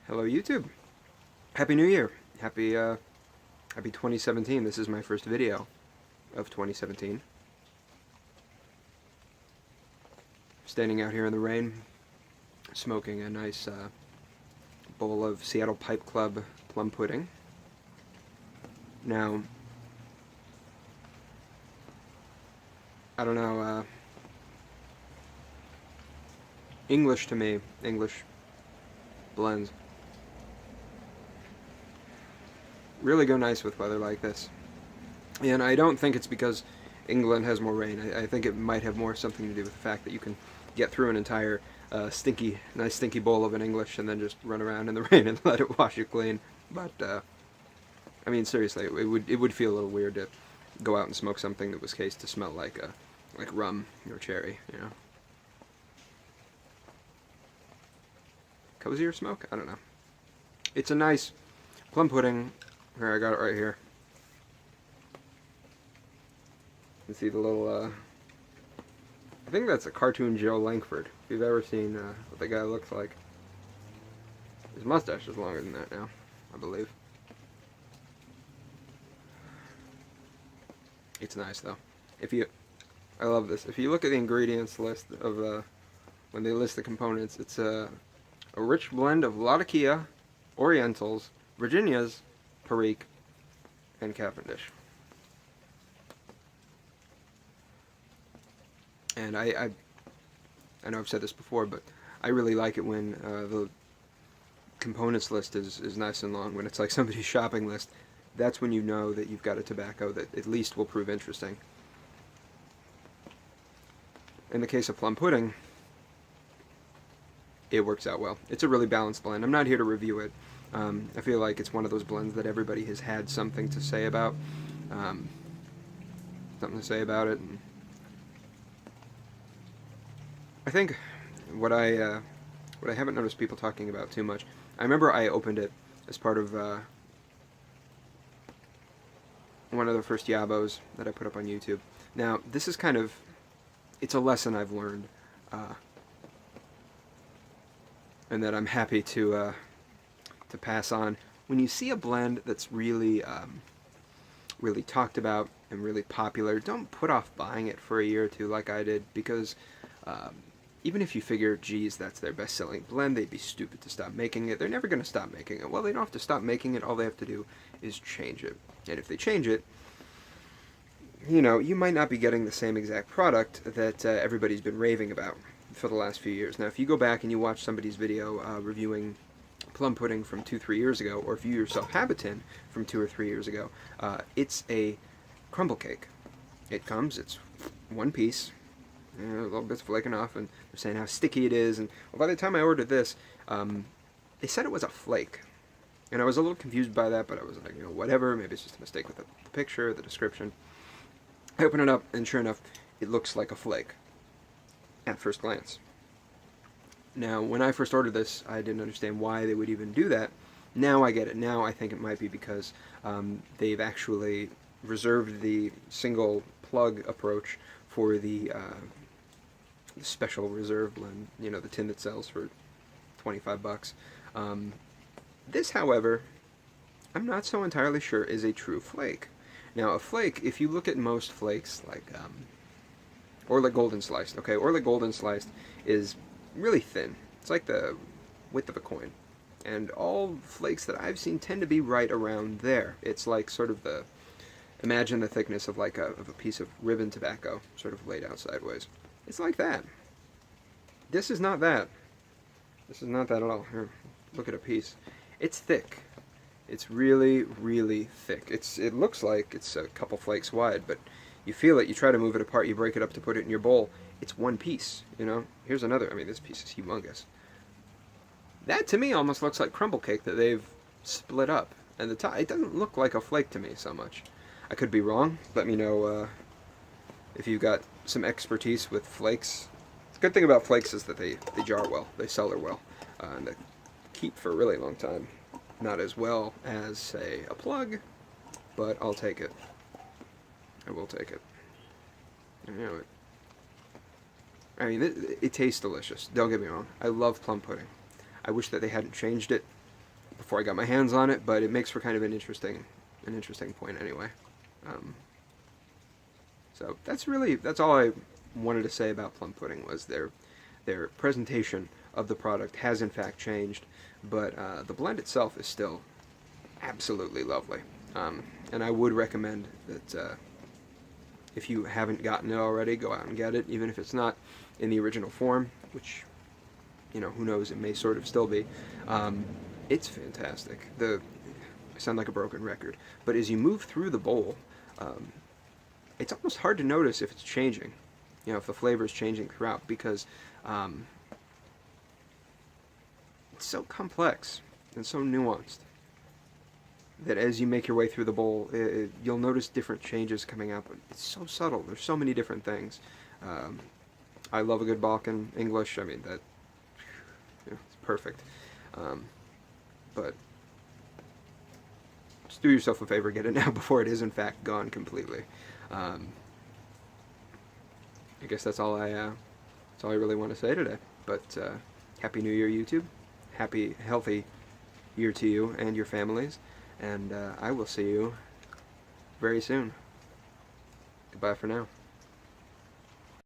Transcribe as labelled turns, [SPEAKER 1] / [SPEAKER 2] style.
[SPEAKER 1] Hello YouTube. Happy New Year. Happy 2017. This is my first video of 2017. Standing out here in the rain, smoking a nice bowl of Seattle Pipe Club plum pudding. Now, I don't know, English to me, English blends really go nice with weather like this. And I don't think it's because England has more rain. I think it might have more something to do with the fact that you can get through an entire nice stinky bowl of an English and then just run around in the rain and let it wash you clean. But I mean, seriously, it would feel a little weird to go out and smoke something that was cased to smell like rum or cherry, you know. Cozier smoke? I don't know. It's a nice plum pudding. Here, I got it right here. You can see the little, I think that's a cartoon Joe Langford. If you've ever seen what the guy looks like. His mustache is longer than that now, I believe. It's nice though. I love this. If you look at the ingredients list of, when they list the components, it's a rich blend of Latakia, Orientals, Virginias, Perique, and Cavendish. And I know I've said this before, but I really like it when the components list is nice and long. When it's like somebody's shopping list, that's when you know that you've got a tobacco that at least will prove interesting. In the case of plum pudding, it works out well. It's a really balanced blend. I'm not here to review it. I feel like it's one of those blends that everybody has had something to say about. And I think what I haven't noticed people talking about too much. I remember I opened it as part of one of the first Yabos that I put up on YouTube. Now, this is kind of, it's a lesson I've learned, and that I'm happy to pass on. When you see a blend that's really really talked about and really popular, don't put off buying it for a year or two like I did, because even if you figure, geez, that's their best-selling blend, they'd be stupid to stop making it. They're never going to stop making it. Well, they don't have to stop making it. All they have to do is change it. And if they change it, you know, you might not be getting the same exact product that everybody's been raving about for the last few years. Now, if you go back and you watch somebody's video reviewing plum pudding from 2-3 years ago, or if you yourself have a tin from 2 or 3 years ago, it's a crumble cake. It's one piece, a little bit's flaking off, and they're saying how sticky it is, and well, by the time I ordered this, they said it was a flake. And I was a little confused by that, but I was like, you know, whatever, maybe it's just a mistake with the picture, the description. I open it up, and sure enough, it looks like a flake at first glance. Now, when I first ordered this, I didn't understand why they would even do that. Now I get it. Now I think it might be because they've actually reserved the single plug approach for the special reserve blend, you know, the tin that sells for 25 bucks. This, however, I'm not so entirely sure is a true flake. Now, a flake, if you look at most flakes, like Orla Golden Sliced, okay, Orla Golden Sliced is really thin. It's like the width of a coin. And all flakes that I've seen tend to be right around there. It's like sort of imagine the thickness of like a piece of ribbon tobacco, sort of laid out sideways. It's like that. This is not that. This is not that at all. Here, look at a piece. It's thick. It's really, really thick. It looks like it's a couple flakes wide, but you feel it, you try to move it apart, you break it up to put it in your bowl, it's one piece, you know? Here's another, I mean, this piece is humongous. That, to me, almost looks like crumble cake that they've split up. And the top, it doesn't look like a flake to me so much. I could be wrong. Let me know if you've got some expertise with flakes. The good thing about flakes is that they jar well, they cellar well, and they keep for a really long time. Not as well as, say, a plug, but I'll take it. I will take it. You know, I mean, it tastes delicious. Don't get me wrong. I love plum pudding. I wish that they hadn't changed it. before I got my hands on it, but it makes for kind of an interesting point anyway. Um, so that's all I wanted to say about Plum Pudding. Was their presentation of the product has in fact changed, but the blend itself is still absolutely lovely. And I would recommend that if you haven't gotten it already, go out and get it, even if it's not in the original form, which, who knows, it may sort of still be. It's fantastic. I sound like a broken record, but as you move through the bowl, um, it's almost hard to notice if it's changing, if the flavor is changing throughout, because it's so complex and so nuanced that as you make your way through the bowl, you'll notice different changes coming out, but it's so subtle. There's so many different things. I love a good Balkan English. I mean, it's perfect. But just do yourself a favor, get it now before it is in fact gone completely. I guess that's all I really want to say today. But Happy New Year, YouTube. Happy, healthy year to you and your families. And I will see you very soon. Goodbye for now.